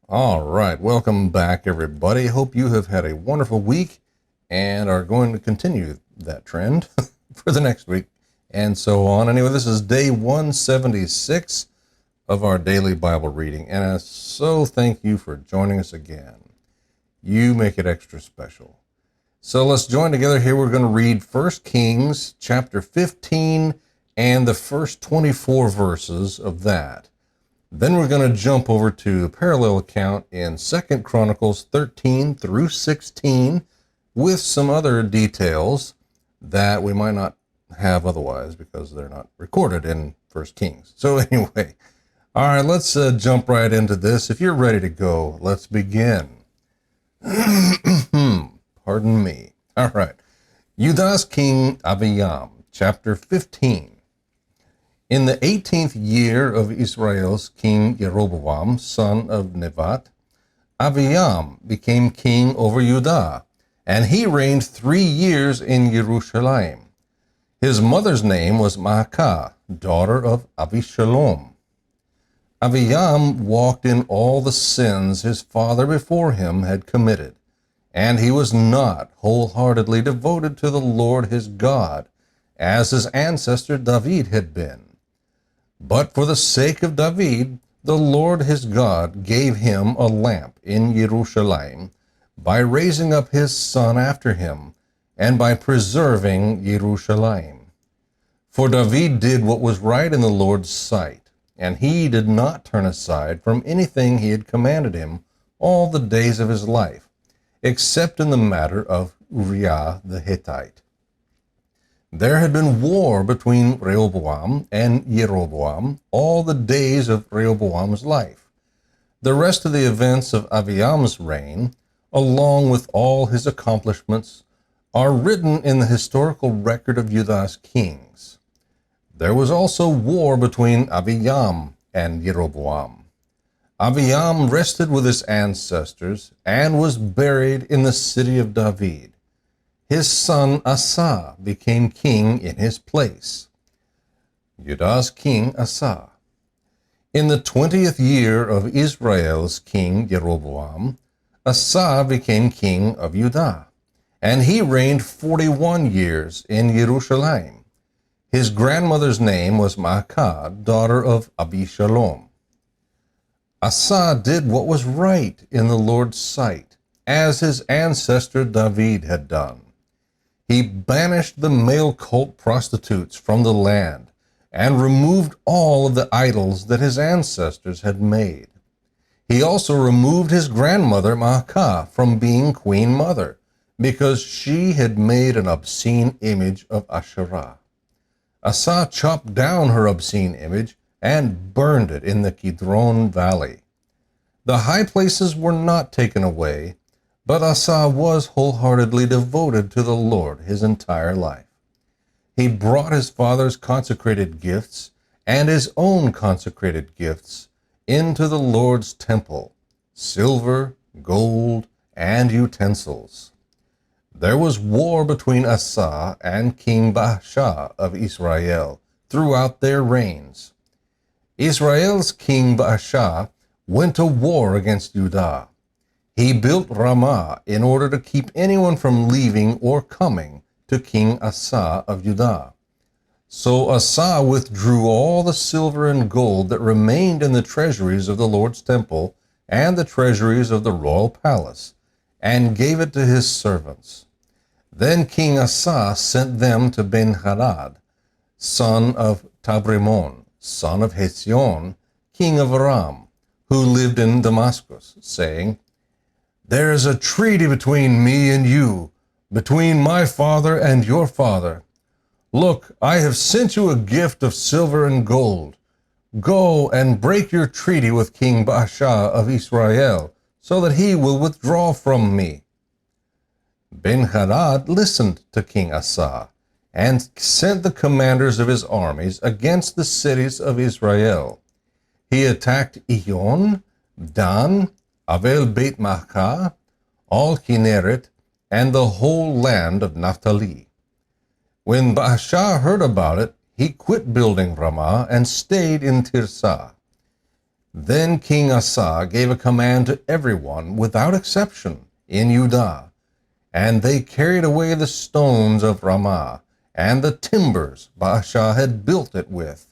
All right, welcome back, everybody. Hope you have had a wonderful week and are going to continue that trend for the next week and so on. Anyway, this is day 176 of our daily Bible reading, and so thank you for joining us again. You make it extra special. So let's join together here. We're going to read 1 Kings chapter 15 and the first 24 verses of that. Then we're going to jump over to the parallel account in 2 Chronicles 13 through 16 with some other details that we might not have otherwise because they're not recorded in 1 Kings. So anyway, all right, let's jump right into this. If you're ready to go, let's begin. Pardon me. All right. Judah's king Abijam, chapter 15. In the 18th year of Israel's king Jeroboam, son of Nebat, Abijam became king over Judah, and he reigned 3 years in Jerusalem. His mother's name was Maacah, daughter of Abishalom. Abijam walked in all the sins his father before him had committed, and he was not wholeheartedly devoted to the Lord his God, as his ancestor David had been. But for the sake of David, the Lord his God gave him a lamp in Jerusalem by raising up his son after him and by preserving Jerusalem. For David did what was right in the Lord's sight, and he did not turn aside from anything he had commanded him all the days of his life, except in the matter of Uriah the Hittite. There had been war between Rehoboam and Jeroboam all the days of Rehoboam's life. The rest of the events of Abijam's reign, along with all his accomplishments, are written in the historical record of Judah's kings. There was also war between Abijam and Jeroboam. Abijam rested with his ancestors and was buried in the city of David. His son Asa became king in his place. Judah's king Asa. In the 20th year of Israel's king Jeroboam, Asa became king of Judah, and he reigned 41 years in Jerusalem. His grandmother's name was Maacah, daughter of Abishalom. Asa did what was right in the Lord's sight, as his ancestor David had done. He banished the male cult prostitutes from the land and removed all of the idols that his ancestors had made. He also removed his grandmother Maacah from being queen mother because she had made an obscene image of Asherah. Asa chopped down her obscene image and burned it in the Kidron Valley. The high places were not taken away, but Asa was wholeheartedly devoted to the Lord his entire life. He brought his father's consecrated gifts and his own consecrated gifts into the Lord's temple, silver, gold, and utensils. There was war between Asa and King Baasha of Israel throughout their reigns. Israel's king Baasha went to war against Judah. He built Ramah in order to keep anyone from leaving or coming to King Asa of Judah. So Asa withdrew all the silver and gold that remained in the treasuries of the Lord's temple and the treasuries of the royal palace, and gave it to his servants. Then King Asa sent them to Ben-Hadad, son of Tabrimon, son of Hezion, king of Aram, who lived in Damascus, saying, "There is a treaty between me and you, between my father and your father. Look, I have sent you a gift of silver and gold. Go and break your treaty with King Baasha of Israel, so that he will withdraw from me." Ben-Hadad listened to King Asa and sent the commanders of his armies against the cities of Israel. He attacked Ijon, Dan, Avel Beit Maachah, all Kinneret, and the whole land of Naphtali. When Baasha heard about it, he quit building Ramah and stayed in Tirzah. Then King Asa gave a command to everyone without exception in Judah, and they carried away the stones of Ramah and the timbers Baasha had built it with.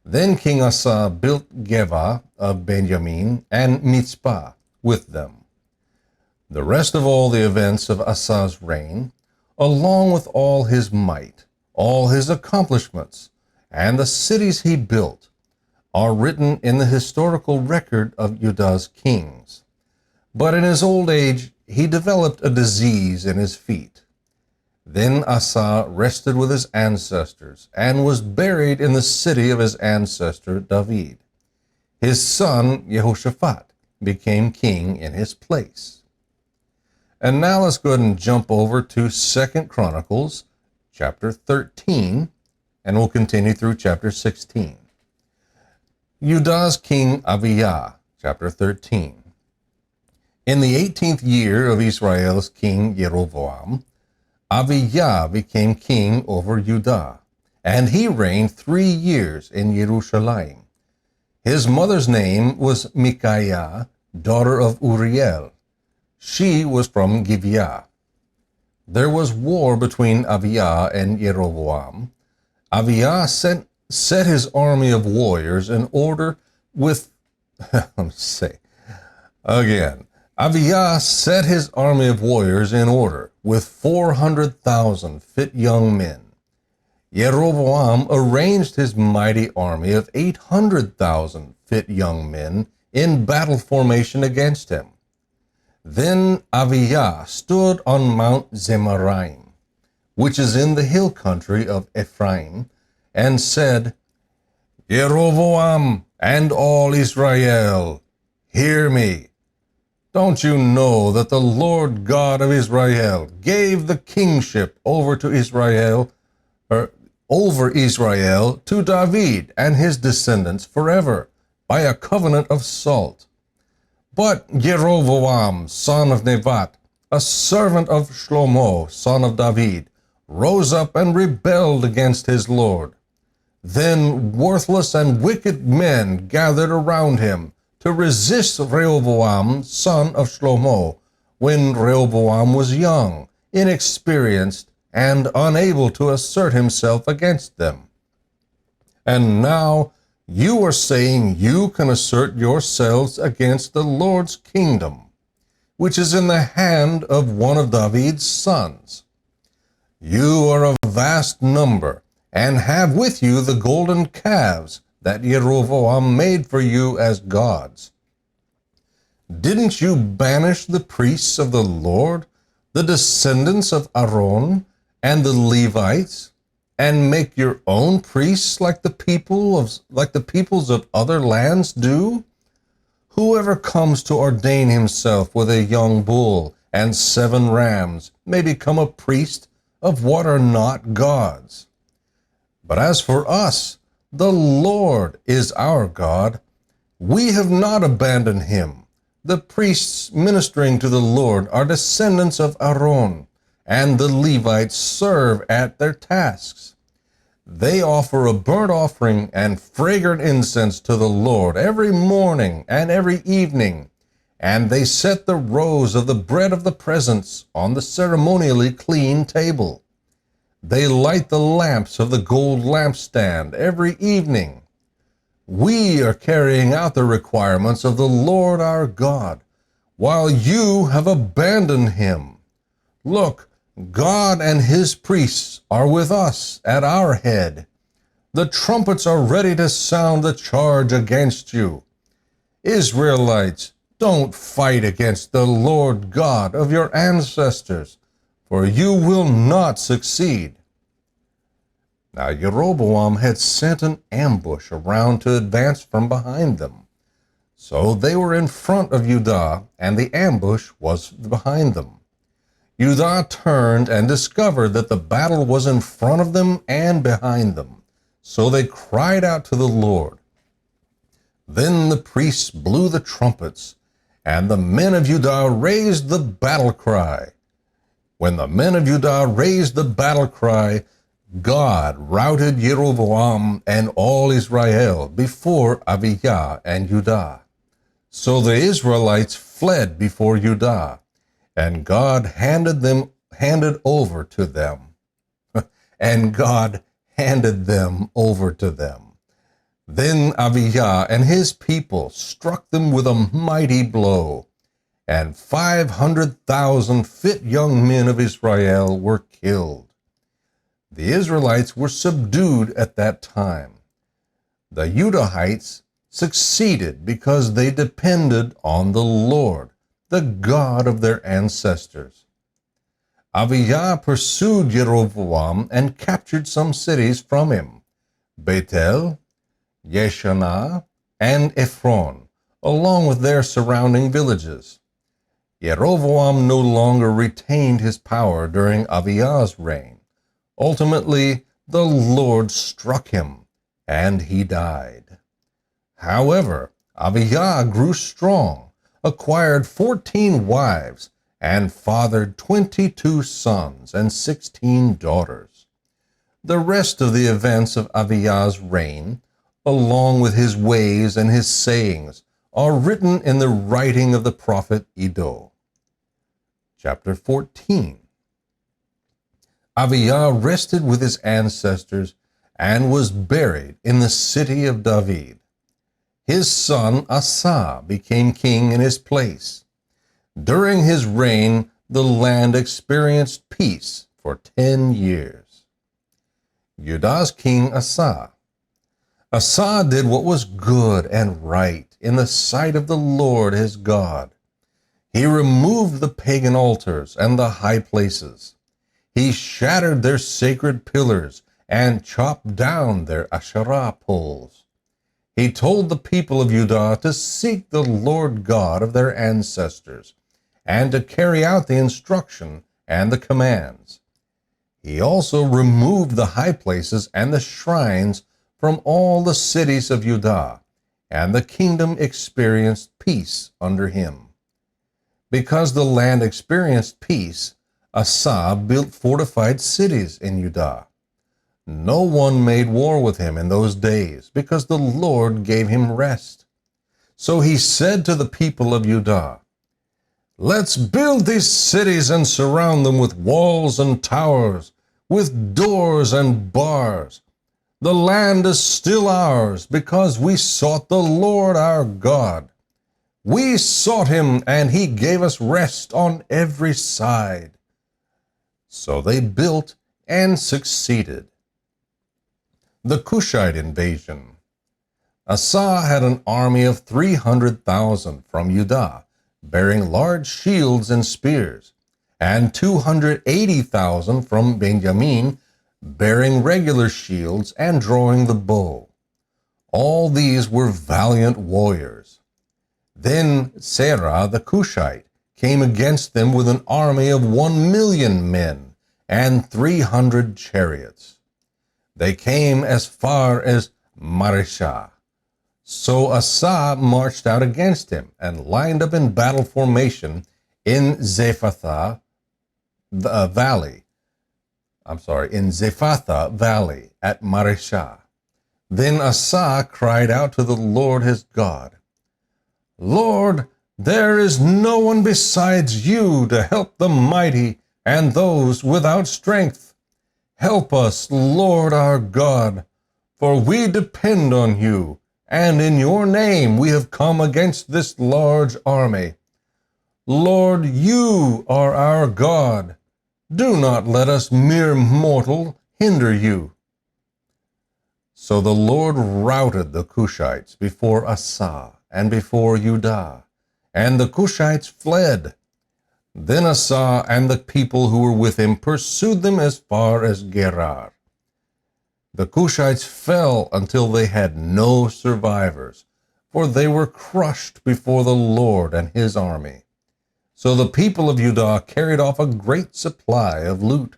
Then King Asa built Geba of Benjamin and Mitzpah with them. The rest of all the events of Asa's reign, along with all his might, all his accomplishments, and the cities he built, are written in the historical record of Judah's kings. But in his old age he developed a disease in his feet. Then Asa rested with his ancestors and was buried in the city of his ancestor David. His son Jehoshaphat became king in his place. And now let's go ahead and jump over to 2 Chronicles chapter 13, and we'll continue through chapter 16. Judah's king Abijah, chapter 13. In the 18th year of Israel's king Jeroboam, Abijah became king over Judah, and he reigned 3 years in Jerusalem. His mother's name was Micaiah, daughter of Uriel. She was from Gibeah. There was war between Abijah and Jeroboam. Abijah set his army of warriors in order with, let me say, again, Abijah set his army of warriors in order with 400,000 fit young men. Jeroboam arranged his mighty army of 800,000 fit young men in battle formation against him. Then Abijah stood on Mount Zemaraim, which is in the hill country of Ephraim, and said, Jeroboam and all Israel, hear me. Don't you know that the Lord God of Israel gave the kingship over Israel to David and his descendants forever by a covenant of salt? But Jeroboam, son of Nebat, a servant of Shlomo, son of David, rose up and rebelled against his Lord. Then worthless and wicked men gathered around him to resist Rehoboam, son of Shlomo, when Rehoboam was young, inexperienced, and unable to assert himself against them. And now you are saying you can assert yourselves against the Lord's kingdom, which is in the hand of one of David's sons. You are a vast number, and have with you the golden calves that Jeroboam made for you as gods. Didn't you banish the priests of the Lord, the descendants of Aaron, and the Levites, and make your own priests like the peoples of other lands do? Whoever comes to ordain himself with a young bull and 7 rams may become a priest of what are not gods. But as for us, the Lord is our God. We have not abandoned him. The priests ministering to the Lord are descendants of Aaron, and the Levites serve at their tasks. They offer a burnt offering and fragrant incense to the Lord every morning and every evening, and they set the rows of the bread of the presence on the ceremonially clean table. They light the lamps of the gold lampstand every evening. We are carrying out the requirements of the Lord our God, while you have abandoned him. Look, God and his priests are with us at our head. The trumpets are ready to sound the charge against you. Israelites, don't fight against the Lord God of your ancestors, for you will not succeed. Now Jeroboam had sent an ambush around to advance from behind them. So they were in front of Judah, and the ambush was behind them. Judah turned and discovered that the battle was in front of them and behind them. So they cried out to the Lord. Then the priests blew the trumpets, and the men of Judah raised the battle cry. When the men of Judah raised the battle cry, God routed Jeroboam and all Israel before Abijah and Judah. So the Israelites fled before Judah, and God handed over to them. And God handed them over to them. Then Abijah and his people struck them with a mighty blow, and 500,000 fit young men of Israel were killed. The Israelites were subdued at that time. The Judahites succeeded because they depended on the Lord, the God of their ancestors. Abijah pursued Jeroboam and captured some cities from him: Bethel, Yeshanah, and Ephron, along with their surrounding villages. Jeroboam no longer retained his power during Abijah's reign. Ultimately, the Lord struck him, and he died. However, Abijah grew strong, acquired 14 wives, and fathered 22 sons and 16 daughters. The rest of the events of Abijah's reign, along with his ways and his sayings, are written in the writing of the prophet Iddo. Chapter 14. Abijah rested with his ancestors and was buried in the city of David. His son Asa became king in his place. During his reign, the land experienced peace for 10 years. Judah's king Asa. Asa did what was good and right in the sight of the Lord his God. He removed the pagan altars and the high places. He shattered their sacred pillars and chopped down their Asherah poles. He told the people of Judah to seek the Lord God of their ancestors and to carry out the instruction and the commands. He also removed the high places and the shrines from all the cities of Judah, and the kingdom experienced peace under him. Because the land experienced peace, Asa built fortified cities in Judah. No one made war with him in those days, because the Lord gave him rest. So he said to the people of Judah, "Let's build these cities and surround them with walls and towers, with doors and bars. The land is still ours, because we sought the Lord our God. We sought him, and he gave us rest on every side." So they built and succeeded. The Cushite invasion. Asa had an army of 300,000 from Judah, bearing large shields and spears, and 280,000 from Benjamin, bearing regular shields and drawing the bow. All these were valiant warriors. Then Serah the Cushite came against them with an army of 1,000,000 men and 300 chariots. They came as far as Mareshah. So Asa marched out against him and lined up in battle formation in Zephathah Valley. In Zephathah Valley at Mareshah. Then Asa cried out to the Lord his God, "Lord, there is no one besides you to help the mighty and those without strength. Help us, Lord our God, for we depend on you, and in your name we have come against this large army. Lord, you are our God. Do not let us mere mortal hinder you." So the Lord routed the Cushites before Asa and before Judah, and the Cushites fled. Then Asa and the people who were with him pursued them as far as Gerar. The Cushites fell until they had no survivors, for they were crushed before the Lord and his army. So the people of Judah carried off a great supply of loot.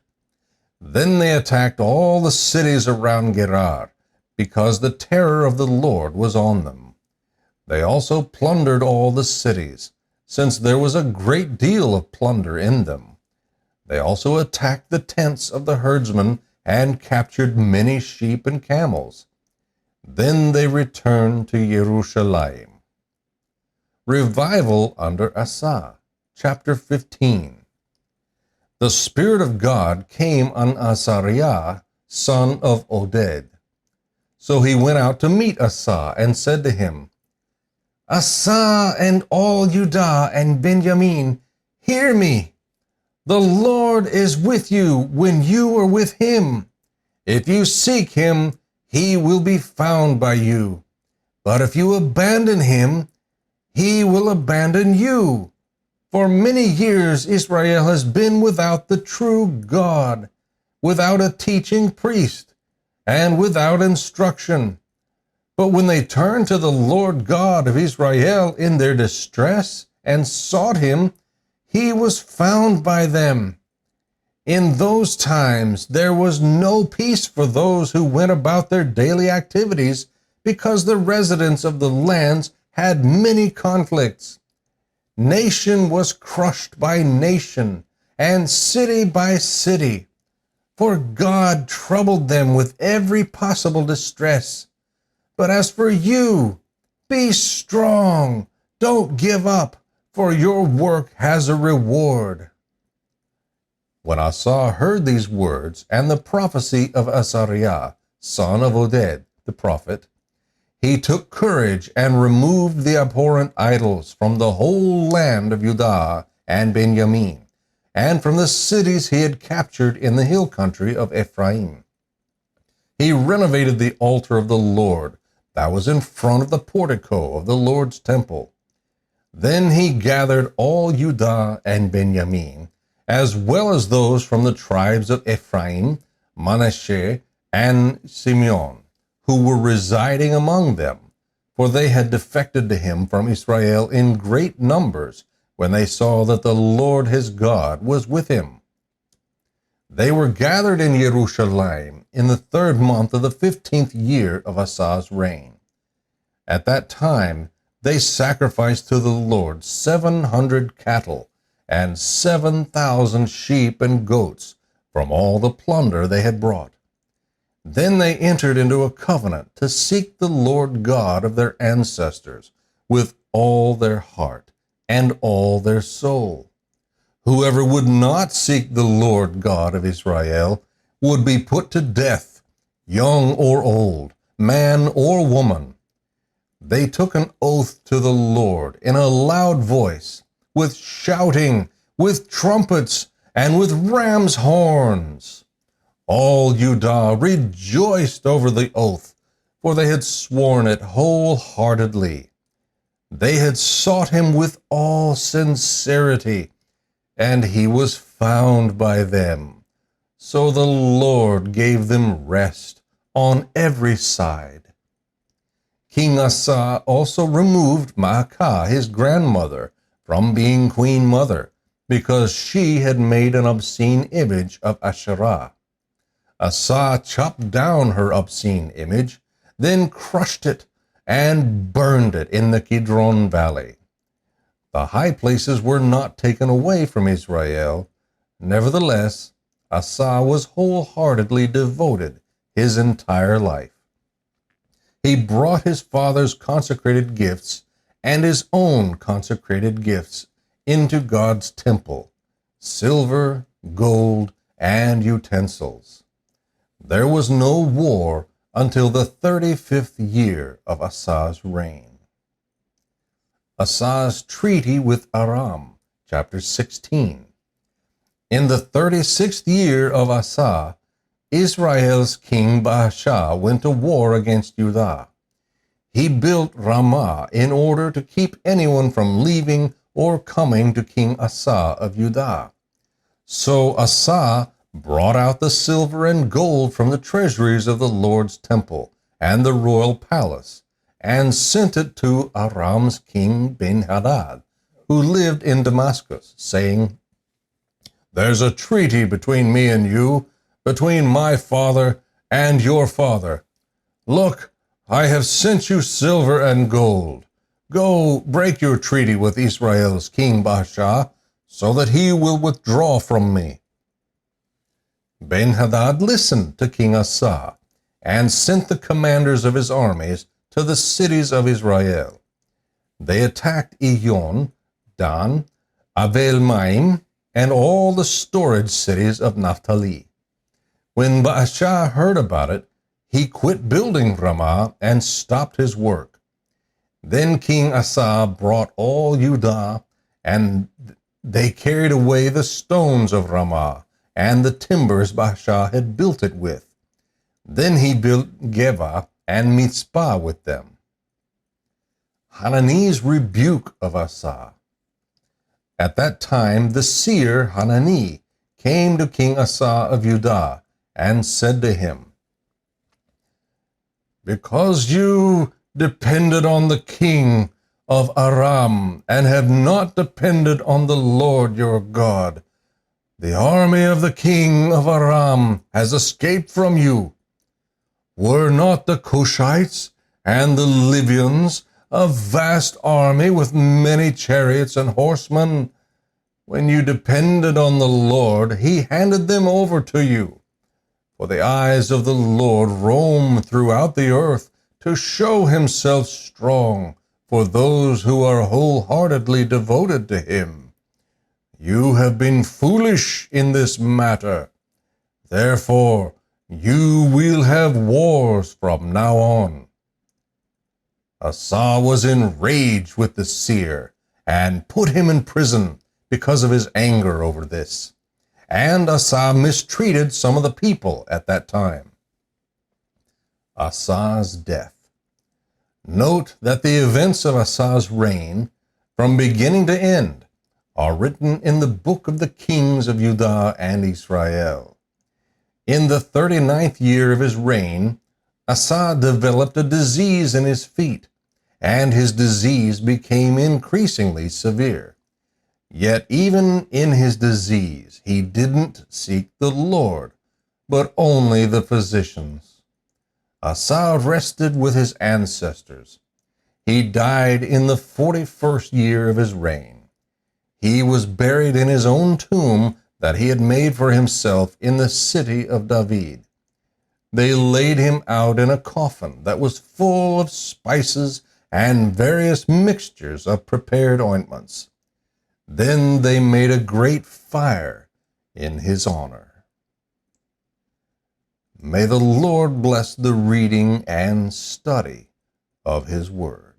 Then they attacked all the cities around Gerar, because the terror of the Lord was on them. They also plundered all the cities, since there was a great deal of plunder in them. They also attacked the tents of the herdsmen and captured many sheep and camels. Then they returned to Jerusalem. Revival under Asa, chapter 15. The Spirit of God came on Azariah, son of Oded. So he went out to meet Asa and said to him, Asa and all Judah and Benjamin, hear me. The Lord is with you when you are with him. If you seek him, he will be found by you. But if you abandon him, he will abandon you. For many years Israel has been without the true God, without a teaching priest, and without instruction. But when they turned to the Lord God of Israel in their distress and sought him, he was found by them. In those times there was no peace for those who went about their daily activities, because the residents of the lands had many conflicts. Nation was crushed by nation, and city by city, for God troubled them with every possible distress. But as for you, be strong, don't give up, for your work has a reward. When Asa heard these words and the prophecy of Azariah, son of Oded, the prophet, he took courage and removed the abhorrent idols from the whole land of Judah and Benjamin, and from the cities he had captured in the hill country of Ephraim. He renovated the altar of the Lord that was in front of the portico of the Lord's temple. Then he gathered all Judah and Benjamin, as well as those from the tribes of Ephraim, Manasseh, and Simeon, who were residing among them, for they had defected to him from Israel in great numbers when they saw that the Lord his God was with him. They were gathered in Jerusalem in the 3rd month of the 15th year of Asa's reign. At that time they sacrificed to the Lord 700 cattle and 7,000 sheep and goats from all the plunder they had brought. Then they entered into a covenant to seek the Lord God of their ancestors with all their heart and all their soul. Whoever would not seek the Lord God of Israel would be put to death, young or old, man or woman. They took an oath to the Lord in a loud voice, with shouting, with trumpets, and with ram's horns. All Judah rejoiced over the oath, for they had sworn it wholeheartedly. They had sought him with all sincerity, and he was found by them. So the Lord gave them rest on every side. King Asa also removed Maacah, his grandmother, from being queen mother, because she had made an obscene image of Asherah. Asa chopped down her obscene image, then crushed it and burned it in the Kidron Valley. The high places were not taken away from Israel. Nevertheless, Asa was wholeheartedly devoted his entire life. He brought his father's consecrated gifts and his own consecrated gifts into God's temple, silver, gold, and utensils. There was no war until the 35th year of Asa's reign. Asa's treaty with Aram, chapter 16. In the 36th year of Asa, Israel's king Baasha went to war against Judah. He built Ramah in order to keep anyone from leaving or coming to King Asa of Judah. So Asa brought out the silver and gold from the treasuries of the Lord's temple and the royal palace, and sent it to Aram's king Ben-Hadad, who lived in Damascus, saying, "There's a treaty between me and you, between my father and your father. Look, I have sent you silver and gold. Go, break your treaty with Israel's king Baasha, so that he will withdraw from me." Ben-Hadad listened to King Asa and sent the commanders of his armies to the cities of Israel. They attacked Iyon, Dan, Avel-Maim, and all the storage cities of Naphtali. When Baasha heard about it, he quit building Ramah and stopped his work. Then King Asa brought all Judah, and they carried away the stones of Ramah and the timbers Baasha had built it with. Then he built Geba and Mizpah with them. Hanani's rebuke of Asa. At that time the seer Hanani came to King Asa of Judah and said to him, "Because you depended on the king of Aram and have not depended on the Lord your God, the army of the king of Aram has escaped from you. Were not the Cushites and the Libyans a vast army with many chariots and horsemen? When you depended on the Lord, he handed them over to you. For the eyes of the Lord roam throughout the earth to show himself strong for those who are wholeheartedly devoted to him. You have been foolish in this matter. Therefore, you will have wars from now on." Asa was enraged with the seer and put him in prison because of his anger over this. And Asa mistreated some of the people at that time. Asa's death. Note that the events of Asa's reign, from beginning to end, are written in the book of the kings of Judah and Israel. In the 39th year of his reign, Asa developed a disease in his feet, and his disease became increasingly severe. Yet even in his disease, he didn't seek the Lord, but only the physicians. Asa rested with his ancestors. He died in the 41st year of his reign. He was buried in his own tomb that he had made for himself in the city of David. They laid him out in a coffin that was full of spices and various mixtures of prepared ointments. Then they made a great fire in his honor. May the Lord bless the reading and study of his word.